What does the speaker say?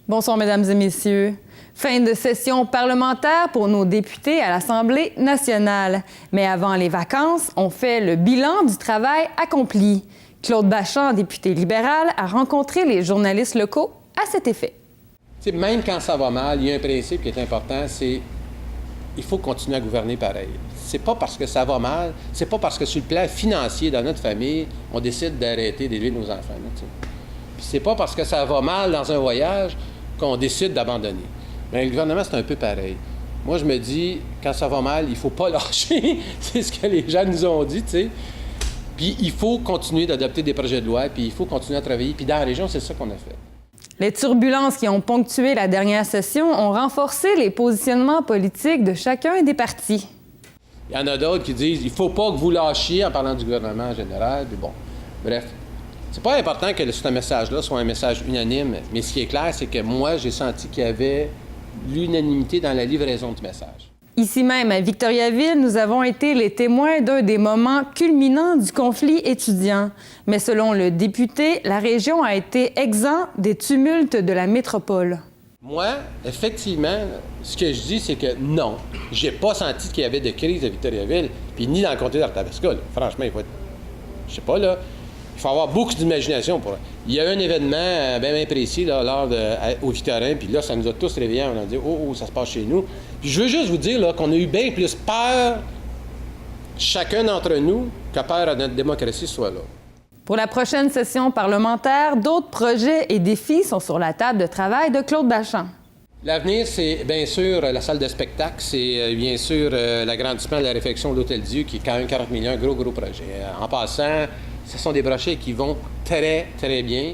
Bonsoir, Mesdames et Messieurs. Fin de session parlementaire pour nos députés à l'Assemblée nationale. Mais avant les vacances, on fait le bilan du travail accompli. Claude Bachand, député libéral, a rencontré les journalistes locaux à cet effet. T'sais, même quand ça va mal, il y a un principe qui est important, c'est il faut continuer à gouverner pareil. C'est pas parce que ça va mal, c'est pas parce que sur le plan financier dans notre famille, on décide d'arrêter d'élever nos enfants. Puis c'est pas parce que ça va mal dans un voyage qu'on décide d'abandonner. Mais le gouvernement, c'est un peu pareil. Moi, je me dis, quand ça va mal, il faut pas lâcher. C'est ce que les gens nous ont dit, tu sais. Puis il faut continuer d'adopter des projets de loi, puis il faut continuer à travailler. Puis dans la région, c'est ça qu'on a fait. Les turbulences qui ont ponctué la dernière session ont renforcé les positionnements politiques de chacun des partis. Il y en a d'autres qui disent, il faut pas que vous lâchiez en parlant du gouvernement en général. Puis bon, bref. C'est pas important que ce message-là soit un message unanime, mais ce qui est clair, c'est que moi, j'ai senti qu'il y avait l'unanimité dans la livraison du message. Ici même, à Victoriaville, nous avons été les témoins d'un des moments culminants du conflit étudiant. Mais selon le député, la région a été exempte des tumultes de la métropole. Moi, effectivement, ce que je dis, c'est que non, j'ai pas senti qu'il y avait de crise à Victoriaville, puis ni dans le comté d'Arthabasca. Franchement, il faut être... Je sais pas, là... Il faut avoir beaucoup d'imagination pour... Il y a eu un événement bien précis là, au Victorin, puis là, ça nous a tous réveillés. On a dit « Oh, ça se passe chez nous ». Puis je veux juste vous dire là, qu'on a eu bien plus peur, chacun d'entre nous, que peur à notre démocratie soit là. Pour la prochaine session parlementaire, d'autres projets et défis sont sur la table de travail de Claude Bachand. L'avenir, c'est bien sûr la salle de spectacle, c'est bien sûr l'agrandissement de la réfection de l'Hôtel Dieu, qui est quand même 40 millions, un gros projet. En passant, ce sont des projets qui vont très, très bien.